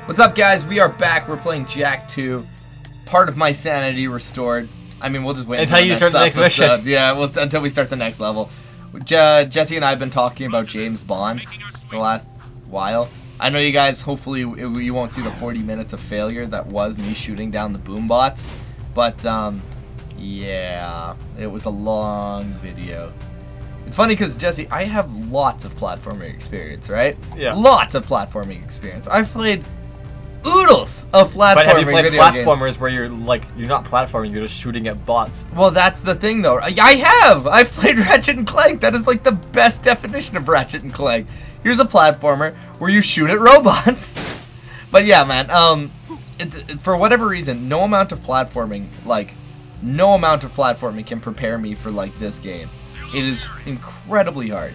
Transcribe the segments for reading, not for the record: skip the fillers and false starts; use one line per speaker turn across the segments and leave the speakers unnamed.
What's up, guys? We are back. We're playing Jack 2. Part of my sanity restored. I mean, we'll just wait
until you start the next mission.
Yeah, until we start the next level. Jesse and I have been talking about James Bond for the last while. I know you guys, hopefully you won't see the 40 minutes of failure that was me shooting down the boom bots. But, yeah, it was a long video. It's funny because, Jesse, I have lots of platforming experience, right?
Yeah.
Lots of platforming experience. I've played oodles of platforming.
But have you played platformers
games
where you're not platforming, you're just shooting at bots?
Well, that's the thing, though. I have! I've played Ratchet and Clank. That is like the best definition of Ratchet and Clank. Here's a platformer where you shoot at robots. But yeah, man, for whatever reason, no amount of platforming can prepare me for, like, this game. It is incredibly hard.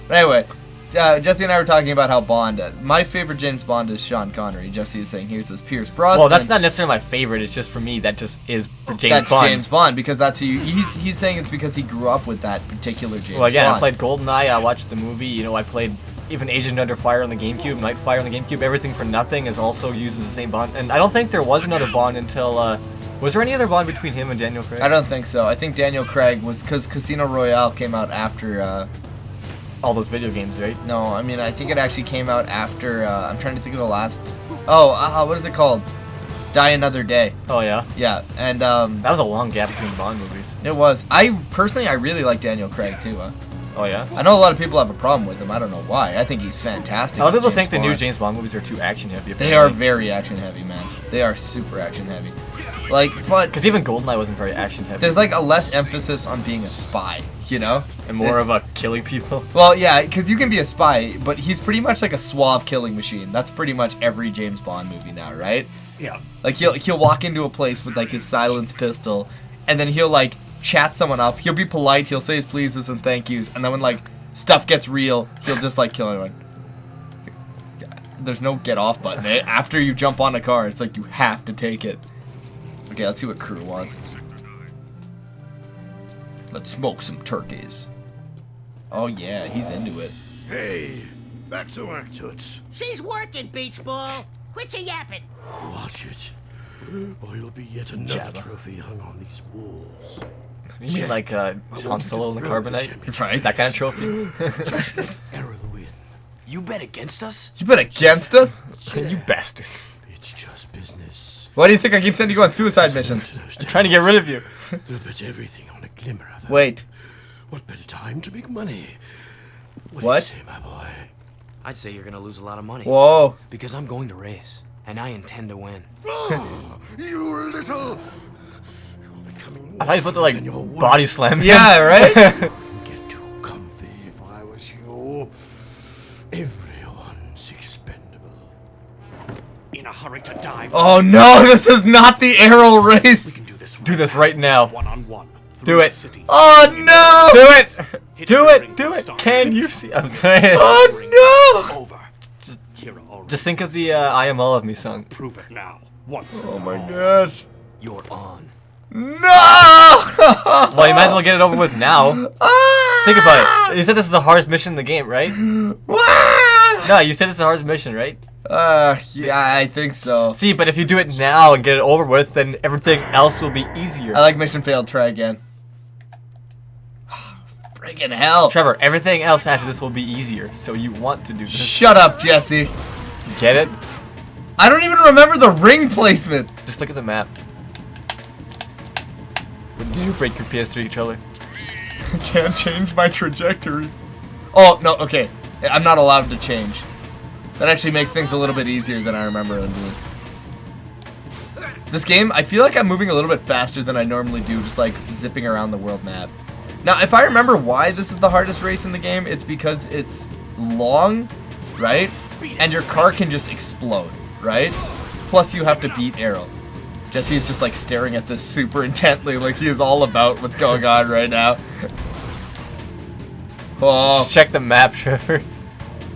But anyway, Jesse and I were talking about how Bond, my favorite James Bond is Sean Connery. Jesse is saying here's this Pierce Brosnan.
Well, that's not necessarily my favorite. It's just for me that just is James Bond.
That's James Bond because that's who he's saying it's because he grew up with that particular James Bond.
Well, again, I played GoldenEye. I watched the movie. You know, I played even Agent Under Fire on the GameCube, Nightfire on the GameCube. Everything for Nothing is also used as the same Bond. And I don't think there was another Bond until. Was there any other Bond between him and Daniel Craig?
I don't think so. I think Daniel Craig was because Casino Royale came out after.
All those video games, right?
No, I mean, I think it actually came out after, I'm trying to think of the last, what is it called? Die Another Day.
Oh, yeah?
Yeah, and,
that was a long gap between Bond movies.
It was. I really like Daniel Craig, too,
Oh, yeah?
I know a lot of people have a problem with him. I don't know why. I think he's fantastic.
A lot of people think the new James Bond movies are too action-heavy.
They are very action-heavy, man. They are super action-heavy. Like, but...
Because even GoldenEye wasn't very action-heavy.
There's, like, a less emphasis on being a spy, you know?
And more of a killing people.
Well, yeah, because you can be a spy, but he's pretty much like a suave killing machine. That's pretty much every James Bond movie now, right?
Yeah.
Like, he'll walk into a place with, like, his silenced pistol, and then he'll, like, chat someone up. He'll be polite, he'll say his pleases and thank yous, and then when, like, stuff gets real, he'll just, like, kill anyone. There's no get off button. After you jump on a car, it's like you have to take it. Okay, let's see what crew wants. Let's smoke some turkeys. Oh yeah, he's into it.
Hey, back to work, Toots.
She's working, Beach Ball. Quit your yapping.
Watch it, or you'll be yet another trophy hung on these walls.
You mean like Han Solo in the Carbonite?
Right.
That kind of trophy?
Erol win.
You bet against us?
You bet against us?
You bastard.
It's just business.
Why do you think I keep sending you on suicide missions?
I'm trying to get rid of you.
They'll bet everything on a glimmer of hope.
Wait.
What better time to make money? What?
What?
Do you say, my boy?
I'd say you're gonna lose a lot of money.
Whoa.
Because I'm going to race, and I intend to win.
Oh, you little... You're becoming
I thought you put the, like,
than your word.
body slam.
Yeah, right?
Get too comfy if I was you. Everyone's expendable.
In a hurry to die.
Oh no, this is not the Erol race.
We can do this.
Do this right now.
One-on-one.
Do it.
Oh no.
Do it! Do it! Do it! Can you see? I'm saying.
Oh
Over.
Just think of the I Am All of Me song.
Prove it now. Once.
no. Oh my gosh.
You're on.
No.
Well, you might as well get it over with now. Think about it. You said this is the hardest mission in the game, right? No, you said it's the hardest mission, right?
Yeah, I think so.
See, but if you do it now and get it over with, then everything else will be easier.
I like mission failed. Try again. Friggin' hell.
Trevor, everything else after this will be easier, so you want to do this.
Shut up, Jesse.
Get it?
I don't even remember the ring placement.
Just look at the map. Did you break your PS3 controller?
I can't change my trajectory. Oh, no, okay. I'm not allowed to change. That actually makes things a little bit easier than I remember them doing. This game, I feel like I'm moving a little bit faster than I normally do, just like zipping around the world map. Now, if I remember why this is the hardest race in the game, it's because it's long, right? And your car can just explode, right? Plus, you have to beat Erol. Jesse is just like staring at this super intently, like he is all about what's going on right now. Oh.
Just check the map, Trevor.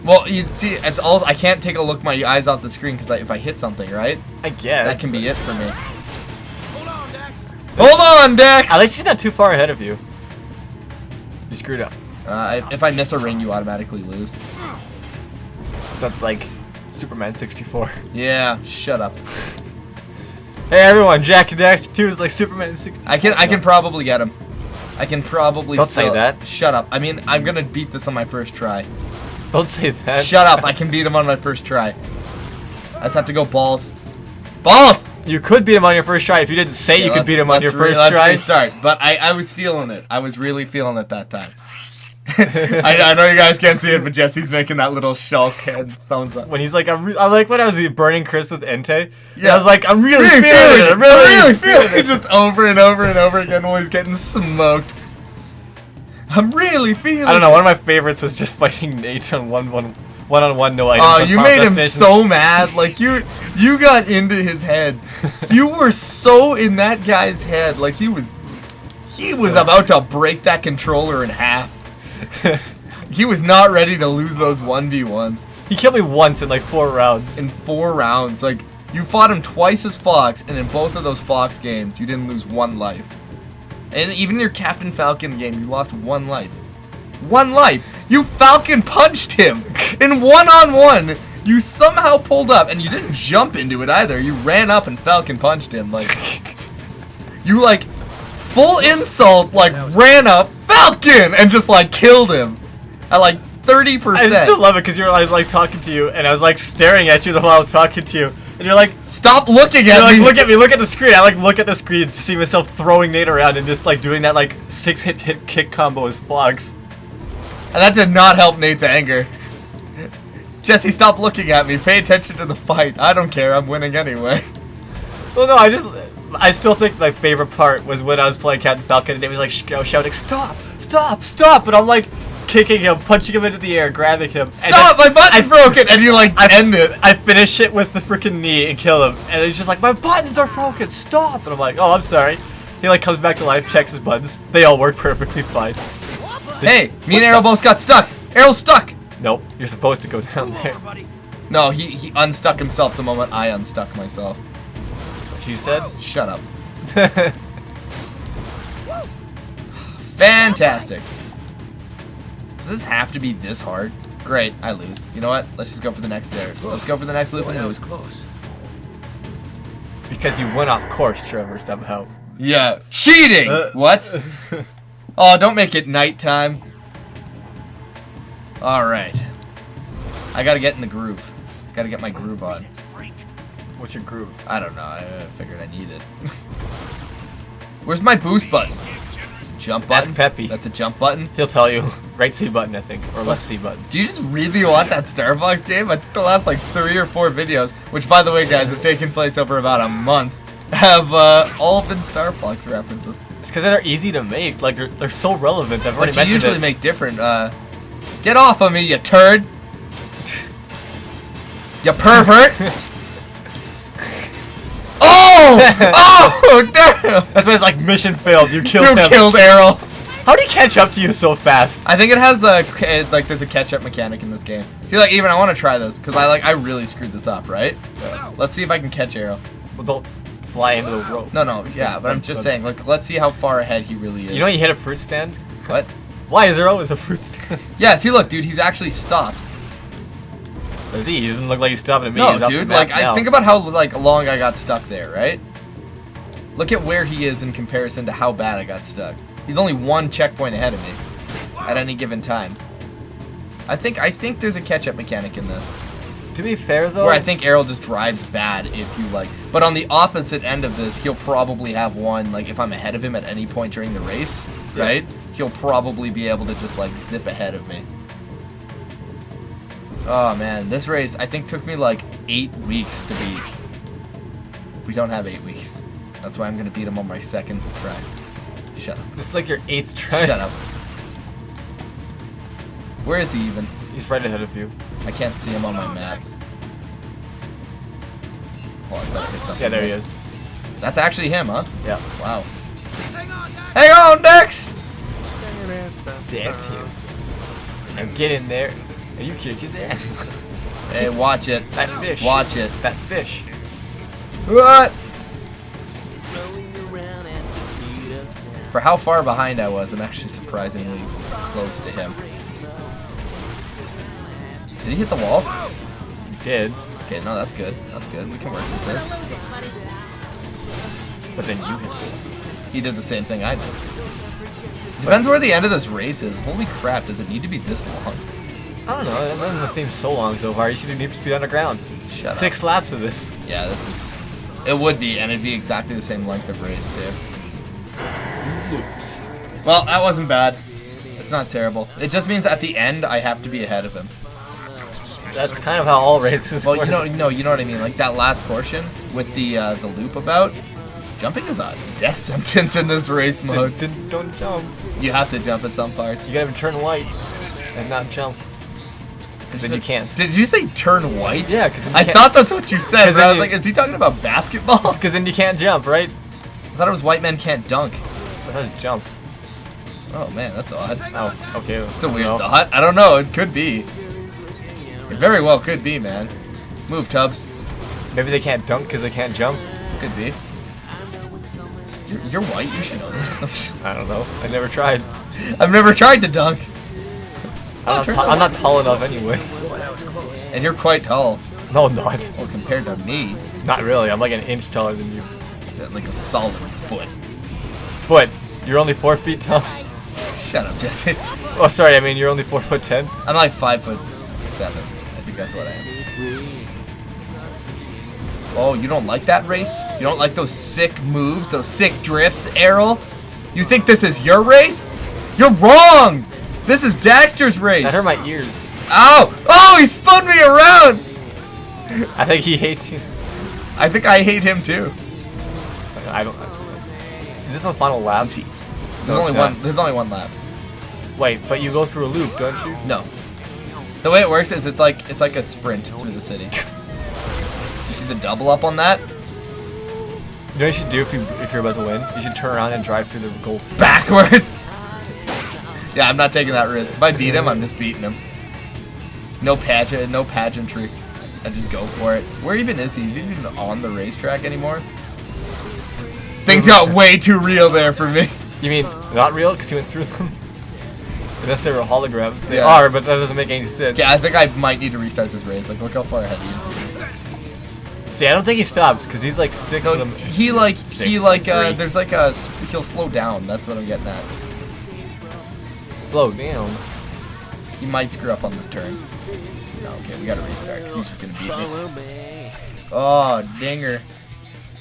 Well, you see, it's all. I can't take a look my eyes off the screen because if I hit something, right?
I guess.
That can be it for me.
Hold on, Dex.
Hold on, Dex!
At least he's not too far ahead of you. You screwed up.
If I miss a ring, you automatically lose.
So it's like Superman 64.
Yeah, shut up.
Hey everyone, Jack and Daxter 2 is like Superman 64.
I can probably get him. I can probably
Don't say that.
Shut up. I mean, I'm gonna beat this on my first try.
Don't say that.
Shut up. I can beat him on my first try. I just have to go balls. Balls!
You could beat him on your first try if you didn't say you could beat him on your first
let's
try.
Restart. But I was feeling it. I was really feeling it that time. I know you guys can't see it, but Jesse's making that little Shulk head thumbs up.
When he's like, I'm like when I was burning Chris with Entei.
Yeah.
I was like, I'm really feeling it. I'm really feeling it.
Just over and over and over again while he's getting smoked. I'm really feeling it.
I don't know. One of my favorites was just fighting Nate on one-on-one no items.
Oh,
on
you
Final
made him
Destination.
so mad. Like you got into his head. You were so in that guy's head. Like he was about to break that controller in half. He was not ready to lose those 1v1s.
He killed me once in like 4 rounds.
In 4 rounds. Like, you fought him twice as Fox, and in both of those Fox games, you didn't lose 1 life. And even your Captain Falcon game, you lost 1 life. 1 life! You Falcon punched him! In 1-on-1, you somehow pulled up, and you didn't jump into it either. You ran up and Falcon punched him. Like, you like, full insult, like, ran up, Falcon! And just like, killed him. At like 30%.
I still love it because I was like talking to you, and I was like staring at you the while I was talking to you. And you're like,
stop looking at
me!
me!
Look at me, look at the screen. I like look at the screen to see myself throwing Nate around and just like doing that like 6-hit kick combo as Fox.
And that did not help Nate's anger. Jesse, stop looking at me. Pay attention to the fight. I don't care. I'm winning anyway.
Well, no, I still think my favorite part was when I was playing Captain Falcon and it was like shouting, stop, stop, stop. But I'm like kicking him, punching him into the air, grabbing him.
Stop! My button's broken! And you like end it.
I finish it with the freaking knee and kill him. And he's just like, my buttons are broken, stop! And I'm like, oh, I'm sorry. He like comes back to life, checks his buttons. They all work perfectly fine.
Hey, me and Erol both got stuck. Erol's stuck.
Nope, you're supposed to go down there.
No, he unstuck himself the moment I unstuck myself.
That's what she said.
Shut up. Fantastic. Does this have to be this hard? Great, I lose. You know what? Let's just go for the next dare. Let's go for the next loop and lose.
Close.
Because you went off course, Trevor, somehow.
Yeah. Cheating! What? Oh, don't make it nighttime. Alright. I gotta get in the groove. Gotta get my groove on.
What's your groove?
I don't know. I figured I need it. Where's my boost button? It's a jump button?
Ask Peppy.
That's a jump button?
He'll tell you. Right C button, I think. Or left C button.
Do you just really want that Star Fox game? I think the last like 3 or 4 videos, which by the way guys have taken place over about a month, have all been Star Fox references.
It's because they're easy to make. Like, they're so relevant. I've already
But you
mentioned
usually
this.
make different, get off of me, you turd! You pervert! Oh! Oh! Damn!
That's why it's like mission failed. You killed him.
You killed Erol!
How did he catch up to you so fast?
I think it has like there's a catch-up mechanic in this game. See, like even I want to try this because I really screwed this up, right? Let's see if I can catch Erol.
Well, don't fly into the rope.
No, yeah, but I'm just saying, like, let's see how far ahead he really is.
You know you hit a fruit stand?
What?
Why is there always a fruit stand?
Yeah, see, look, dude, he's actually stops.
Is he? He doesn't look like he's stopping at me.
No,
He's up
dude,
the map
like,
now.
think about how like long I got stuck there, right? Look at where he is in comparison to how bad I got stuck. He's only 1 checkpoint ahead of me at any given time. I think there's a catch-up mechanic in this.
To be fair, though...
Where I think Erol just drives bad if you, like... But on the opposite end of this, he'll probably have one, like, if I'm ahead of him at any point during the race, right? He'll probably be able to just, like, zip ahead of me. Oh, man. This race, I think, took me, like, 8 weeks to beat. We don't have 8 weeks. That's why I'm going to beat him on my 2nd try. Shut up.
It's like your 8th try.
Shut up. Where is he even?
He's right ahead of you.
I can't see him on my map. Oh, I better hit something.
Yeah, there he is.
That's actually him, huh?
Yeah.
Wow. Hang on, Dex!
That's him. Now get in there and you kick his ass.
Hey, watch it.
That fish.
Watch it.
That fish.
What? For how far behind I was, I'm actually surprisingly close to him. Did he hit the wall?
did,
Okay, no, that's good. That's good. We can work with this.
but then you hit me.
He did the same thing I did. Depends where the end of this race is. Holy crap, does it need to be this long?
I don't know. It doesn't seem so long so far. You should do Need for Speed Underground.
Shut up.
6 laps of this.
Yeah, this is... It would be, and it'd be exactly the same length of race, too.
Loops.
Well, that wasn't bad. It's not terrible. It just means at the end, I have to be ahead of him.
That's kind of how all races
Well,
work.
you know what I mean. Like that last portion with the loop about. Jumping is a death sentence in this race mode.
Don't jump.
You have to jump at some parts.
You gotta turn white and not jump. Because then you can't.
Did you say turn white?
Yeah, because
I thought that's what you said.
'Cause
But
then
I was
you-
like, is he talking about basketball?
Because then you can't jump, right?
I thought it was white men can't dunk.
That was jump.
Oh man, that's odd.
Oh, okay.
It's a weird thought. I don't know. It could be. It very well could be, man. Move, Tubbs.
Maybe they can't dunk because they can't jump.
Could be. You're white. You should know this.
I don't know. I never tried.
I've never tried to dunk.
I'm not tall enough anyway.
And you're quite tall.
No, I'm not.
Well, compared to me,
Not really. I'm like an inch taller than you.
like a solid foot.
Foot. You're only 4 feet tall.
Shut up, Jesse.
Oh, sorry. I mean, you're only 4'10".
I'm like 5'7". I think that's what I am. Oh, you don't like that race? You don't like those sick moves, those sick drifts, Erol? You think this is your race? You're wrong! This is Daxter's race!
That hurt my ears.
Ow! Oh, he spun me around!
I think he hates you.
I think I hate him too.
I don't. Is this on final lap?
There's
No,
only
it's
one.
not.
There's only one lap.
Wait, but you go through a loop, don't you?
No. The way it works is it's like a sprint through the city. Do you see the double up on that?
You know what you should do if you're about to win? You should turn around and drive through the goal.
Backwards. Yeah, I'm not taking that risk. If I beat him, I'm just beating him. No pageantry. I just go for it. Where even is he? Is he even on the racetrack anymore? Things got way too real there for me.
You mean not real? Because you went through them? Unless they were holograms. They
Yeah.
are, but that doesn't make any sense.
Yeah, I think I might need to restart this race. Like, look how far ahead he is.
See, I don't think he stops because he's like 6 of
No,
them.
he
Three.
there's like a, he'll slow down. That's what I'm getting at.
Slow down.
He might screw up on this turn. No, okay, we gotta restart because he's just gonna beat me. Oh, dinger.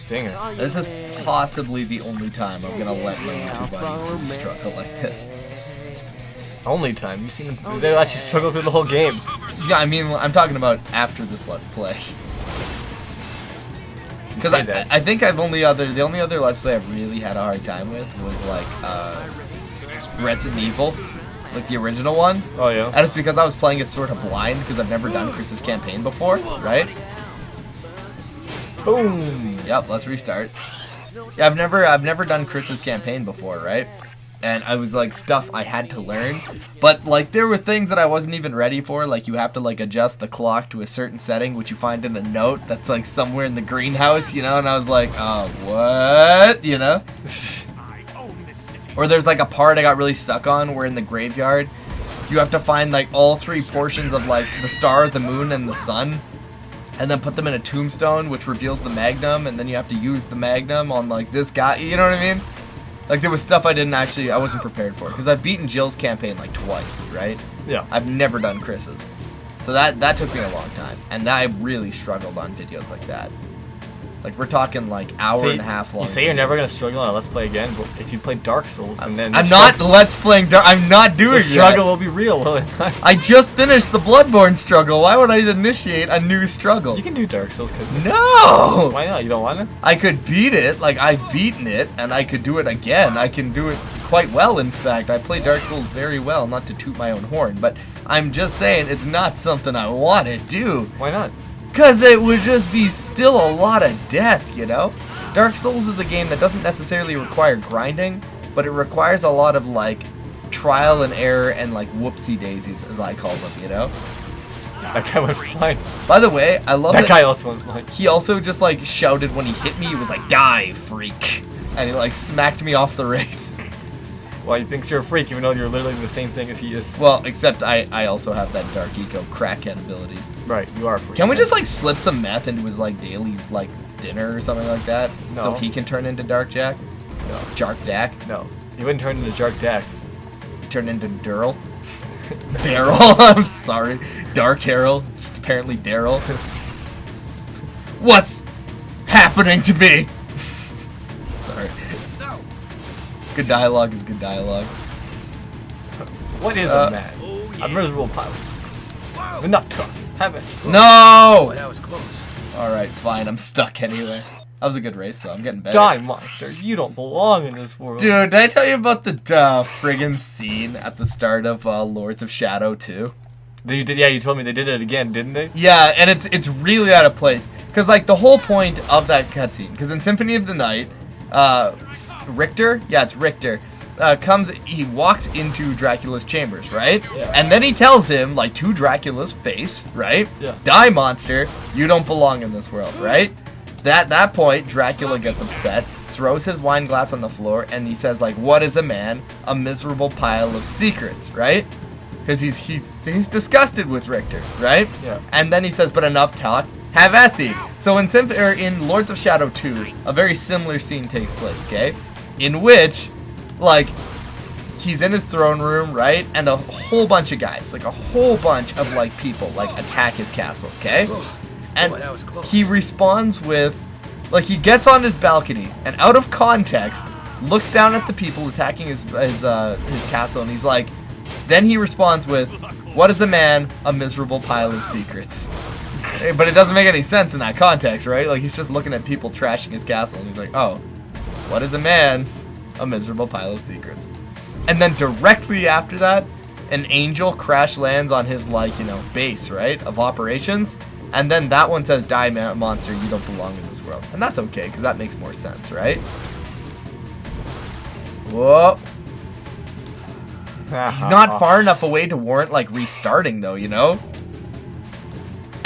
Dinger.
This is possibly the only time I'm gonna let my YouTube buddies struggle like this.
Only time. You've seen them. They actually struggle through the whole game.
Yeah, I mean, I'm talking about after this Let's Play. Because
say that.
I think the only other Let's Play I've really had a hard time with was like Resident Evil, like the original one.
Oh, yeah.
And it's because I was playing it sort of blind because I've never done Chris's campaign before, right?
Boom.
Yep, let's restart. Yeah, I've never done Chris's campaign before, right? And I was like stuff I had to learn, but like there were things that I wasn't even ready for. Like you have to like adjust the clock to a certain setting, which you find in a note that's like somewhere in the greenhouse, you know. And I was like, what, you know? Or there's like a part I got really stuck on where in the graveyard, you have to find like all 3 portions of like the star, the moon, and the sun, and then put them in a tombstone, which reveals the magnum, and then you have to use the magnum on like this guy. You know what I mean? Like there was stuff I wasn't prepared for because I've beaten Jill's campaign like twice, right?
Yeah.
I've never done Chris's, so that took me a long time, and I really struggled on videos like that. Like we're talking like hour and a half long.
You say you're never
videos.
gonna struggle on a Let's Play again, but if you play Dark Souls, and then
I'm not Let's Playing Dark. I'm not doing
the
it.
struggle will be real, will it not?
I just finished the Bloodborne struggle. Why would I initiate a new struggle?
You can do Dark Souls, cause
No!
why not? You don't want to?
I could beat it, like I've beaten it, and I could do it again. I can do it quite well, in fact. I play Dark Souls very well, not to toot my own horn, but I'm just saying it's not something I want to do.
Why not?
Because it would just be still a lot of death, you know? Dark Souls is a game that doesn't necessarily require grinding, but it requires a lot of, like, trial and error and, like, whoopsie daisies, as I call them, you know?
That guy went flying.
By the way, I love
That guy also went flying.
he also just, like, shouted when he hit me, he was like, "Die, freak!" And he, like, smacked me off the race.
Well, he thinks you're a freak, even though you're literally the same thing as he is.
Well, except I also have that Dark Eco crackhead abilities.
Right, you are a freak.
Can we just like slip some meth into his like daily like dinner or something like that, so
No.
he can turn into Dark Jack?
No.
Jark Dak?
No. He wouldn't turn into Jark Dak.
Turn into Daryl? Daryl, I'm sorry. Dark Erol, just apparently Daryl. What's happening to me? Sorry. Good dialogue is good dialogue.
What is a man? A miserable pile of secrets. Enough talk. Have it.
No!
That was close.
Alright, fine. I'm stuck anyway. That was a good race, though. I'm getting better.
Die, monster. You don't belong in this world.
Dude, did I tell you about the friggin' scene at the start of Lords of Shadow 2?
Yeah, you told me they did it again, didn't they?
Yeah, and it's really out of place. Because, like, the whole point of that cutscene, because in Symphony of the Night, Richter? Yeah, it's Richter. He walks into Dracula's chambers, right?
Yeah.
And then he tells him, like, to Dracula's face, right?
Yeah.
Die, monster. You don't belong in this world, right? At that point, Dracula gets upset, throws his wine glass on the floor, and he says, like, what is a man? A miserable pile of secrets, right? Because he's disgusted with Richter, right?
Yeah.
And then he says, but enough talk, have at thee. So in Lords of Shadow 2, a very similar scene takes place, okay? In which, like, he's in his throne room, right? And a whole bunch of guys, like a whole bunch of, like, people, like, attack his castle, okay? And he responds with, like, he gets on his balcony and out of context looks down at the people attacking his castle, and he's like, then he responds with, what is a man? A miserable pile of secrets. But it doesn't make any sense in that context, right? Like, he's just looking at people trashing his castle, and he's like, oh, what is a man? A miserable pile of secrets. And then directly after that, an angel crash lands on his, like, you know, base, right, of operations. And then that one says, die, monster, you don't belong in this world. And that's okay, because that makes more sense, right? Whoa. He's not far enough away to warrant, like, restarting, though, you know?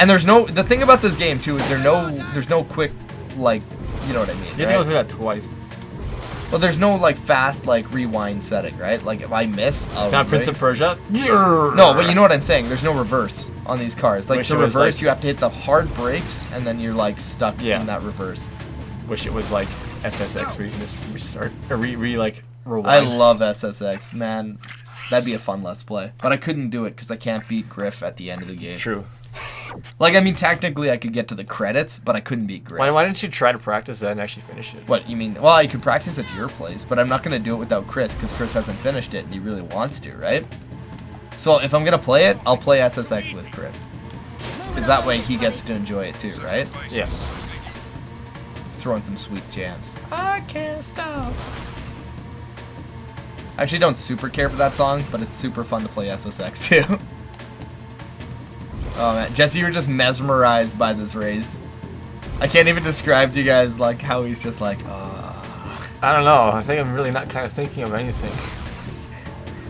And the thing about this game, too, is there's no quick, like, you know what I mean,
You
right?
go through that twice.
Well, there's no, like, fast, like, rewind setting, right? Like, if I miss,
It's not Prince of Persia.
No, but you know what I'm saying. There's no reverse on these cars. Like,
Wish
to
it was,
reverse,
like-
you have to hit the hard brakes, and then you're, like, stuck
Yeah.
in that reverse.
Wish it was like SSX where you can just restart or like rewind.
I love SSX, man. That'd be a fun Let's Play. But I couldn't do it because I can't beat Griff at the end of the game.
True.
Like, I mean, technically I could get to the credits, but I couldn't beat Griff.
Why didn't you try to practice that and actually finish it?
What, you mean? Well, I could practice at your place, but I'm not going to do it without Chris because Chris hasn't finished it and he really wants to, right? So if I'm going to play it, I'll play SSX with Chris. Because that way he gets to enjoy it too, right?
Yeah.
Throwing some sweet jams. I can't stop. I actually don't super care for that song, but it's super fun to play SSX too. Oh man, Jesse, you were just mesmerized by this race. I can't even describe to you guys like how he's just like,
I don't know. I think I'm really not kind of thinking of anything.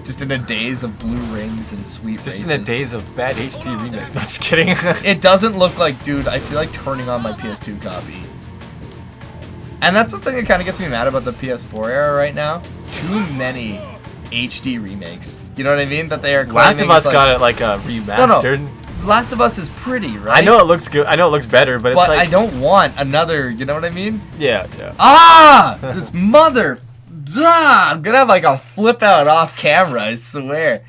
just in a daze of blue rings and sweet
Just
races.
in the days of bad HD remake. No, just kidding.
It doesn't look like, dude, I feel like turning on my PS2 copy. And that's the thing that kind of gets me mad about the PS4 era right now. Too many HD remakes. You know what I mean? That they are
Last of
claiming
Us
it's like,
got it like a remastered.
No. Last of Us is pretty, right?
I know it looks good. I know it looks better, but it's
But
like
I don't want another, you know what I mean?
Yeah, yeah.
Ah! This mother... Ah, I'm gonna have like a flip out off camera, I swear.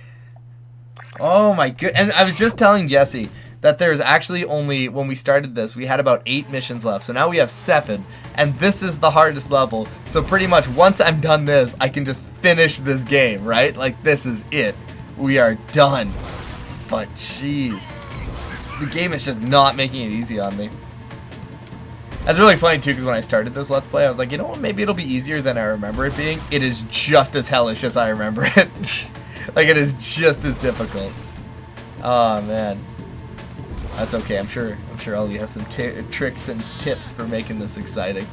Oh my god. And I was just telling Jesse that there's actually only, when we started this, we had about 8 missions left. So now we have 7. And this is the hardest level. So pretty much once I'm done this, I can just finish this game, right? Like, this is it. We are done. But jeez. The game is just not making it easy on me. That's really funny too, because when I started this Let's Play, I was like, you know what, maybe it'll be easier than I remember it being. It is just as hellish as I remember it. Like, it is just as difficult. Oh man. That's okay, I'm sure Ellie has some tricks and tips for making this exciting.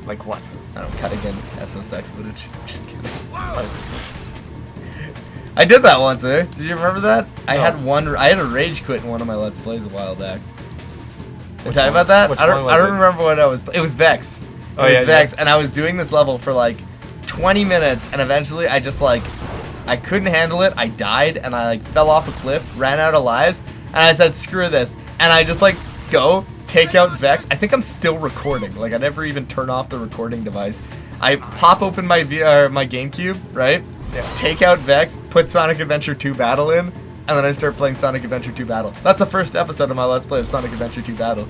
Like what?
I don't cut again SSX footage. Just kidding. I did that once, eh? Did you remember that? I had a rage quit in one of my Let's Plays a while back. Did I tell you about that?
Which
I
one
don't
was it?
remember what I was. It was Vex. It was Vex, and I was doing this level for like 20 minutes, and eventually I just like, I couldn't handle it. I died, and I like fell off a cliff, ran out of lives, and I said, screw this. And I just like go, take out Vex. I think I'm still recording. Like, I never even turn off the recording device. I pop open my my GameCube, right? Yeah. Take out Vex, put Sonic Adventure 2 Battle in, and then I start playing Sonic Adventure 2 Battle. That's the first episode of my Let's Play of Sonic Adventure 2 Battle.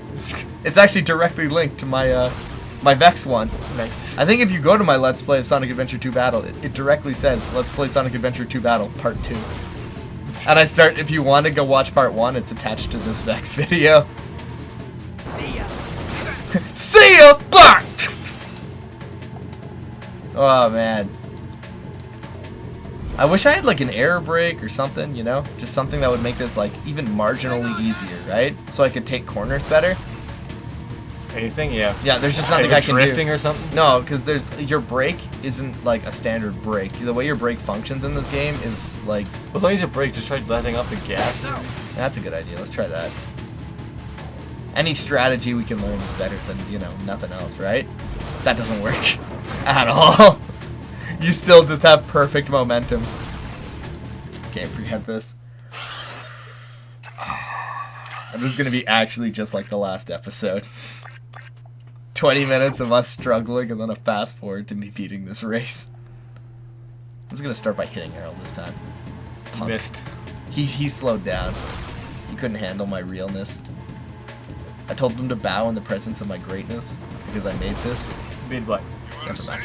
It's actually directly linked to my my Vex one.
Nice.
I think if you go to my Let's Play of Sonic Adventure 2 Battle, it directly says Let's Play Sonic Adventure 2 Battle Part 2. And I start, if you want to go watch Part 1, it's attached to this Vex video.
See ya.
See ya! Blah! Oh, man. I wish I had like an air brake or something, you know? Just something that would make this like even marginally easier, right? So I could take corners better.
Anything? Yeah.
Yeah, there's just nothing
Like
I can do.
drifting or something?
No, because your brake isn't like a standard brake. The way your brake functions in this game is like...
Well, as long as you brake, just try letting off the gas.
That's a good idea. Let's try that. Any strategy we can learn is better than, you know, nothing else, right? That doesn't work at all. You still just have perfect momentum. Can't forget this. And this is going to be actually just like the last episode. 20 minutes of us struggling and then a fast forward to me beating this race. I'm just going to start by hitting Erol this time. Punk.
Missed.
He slowed down. He couldn't handle my realness. I told him to bow in the presence of my greatness because I made this.
Made what?
Never mind.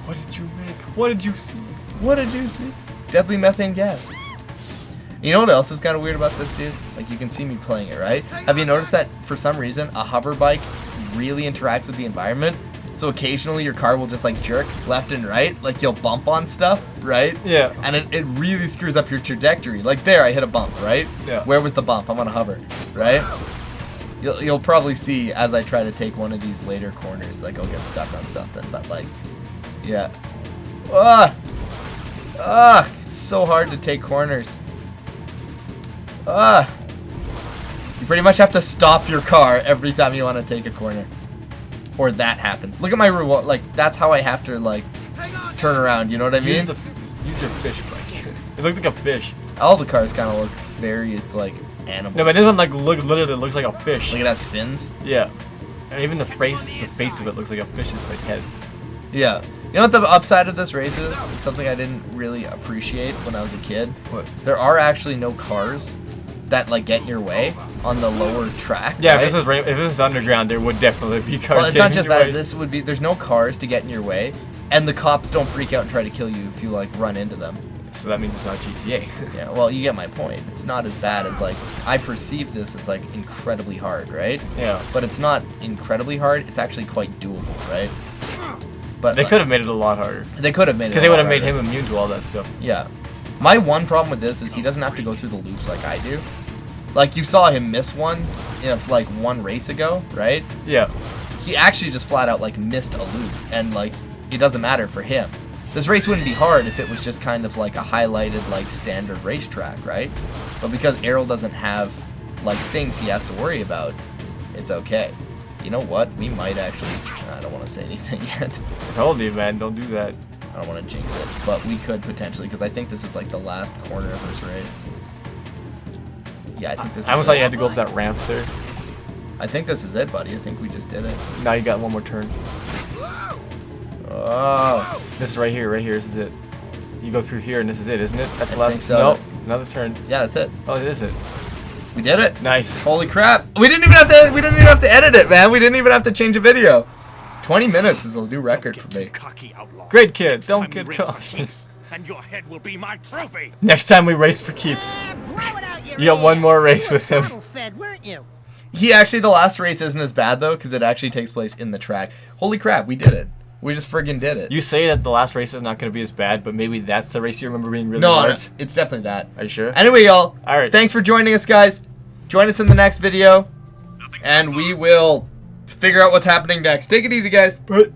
What did you make? What did you see?
What did you see? Deadly methane gas. You know what else is kind of weird about this, dude? Like, you can see me playing it, right? Have you noticed that for some reason a hover bike really interacts with the environment? So occasionally your car will just like jerk left and right, like you'll bump on stuff, right?
Yeah.
And it really screws up your trajectory. Like there, I hit a bump, right?
Yeah.
Where was the bump? I'm on a hover, right? You'll probably see as I try to take one of these later corners, like I'll get stuck on something, but like, yeah. It's so hard to take corners. You pretty much have to stop your car every time you want to take a corner. Or that happens. Look at my reward. Like, that's how I have to, like, turn around. You know what I mean?
Use your fish bike. It looks like a fish.
All the cars kind of look very, it's like, animals.
No, but this one, like, literally looks like a fish.
Like, it has fins?
Yeah. And even the face of it looks like a fish's, like, head.
Yeah. You know what the upside of this race is? It's something I didn't really appreciate when I was a kid.
What?
There are actually no cars that like get in your way on the lower track.
Yeah,
right?
if this is underground, there would definitely be cars.
Well, it's not
getting
just
in your
that.
way.
This would be. There's no cars to get in your way, and the cops don't freak out and try to kill you if you like run into them.
So that means it's not GTA.
Yeah. Well, you get my point. It's not as bad as like I perceive this as like incredibly hard, right?
Yeah.
But it's not incredibly hard. It's actually quite doable, right? But
They could have made it a lot harder.
They could have made it.
Because they would have made him immune to all that stuff.
Yeah. My one problem with this is he doesn't have to go through the loops like I do. Like, you saw him miss one in, like, one race ago, right?
Yeah.
He actually just flat out, like, missed a loop, and, like, it doesn't matter for him. This race wouldn't be hard if it was just kind of, like, a highlighted, like, standard racetrack, right? But because Erol doesn't have, like, things he has to worry about, it's okay. You know what? We might actually... I don't want to say anything yet.
I told you, man, don't do that.
I don't want to jinx it, but we could potentially, because I think this is, like, the last corner of this race. Yeah, I think this is
I almost thought you had to go up that ramp there.
I think this is it, buddy. I think we just did it.
Now you got one more turn.
Oh.
This is right here, this is it. You go through here and this is it, isn't it? That's the
I
last.
think so.
Nope,
That's-
another turn.
Yeah, that's it.
Oh, it is it.
We did it.
Nice.
Holy crap. We didn't even have to edit it, man. We didn't even have to change a video. 20 minutes is a new record for me.
Cocky outlaw.
Great kid, don't
Time you
get
race for
cocky.
keeps, and your head will be my trophy.
Next time we race for keeps.
Blow it out your
You got one
ear.
more race
You were
with him.
bottle-fed, weren't you?
He actually, the last race isn't as bad, though, because it actually takes place in the track. Holy crap, we did it. We just friggin' did it.
You say that the last race is not going to be as bad, but maybe that's the race you remember being really
No,
hard.
it's definitely that.
Are you sure?
Anyway, y'all.
All right.
Thanks for joining us, guys. Join us in the next video, and we will figure out what's happening next. Take it easy, guys.
But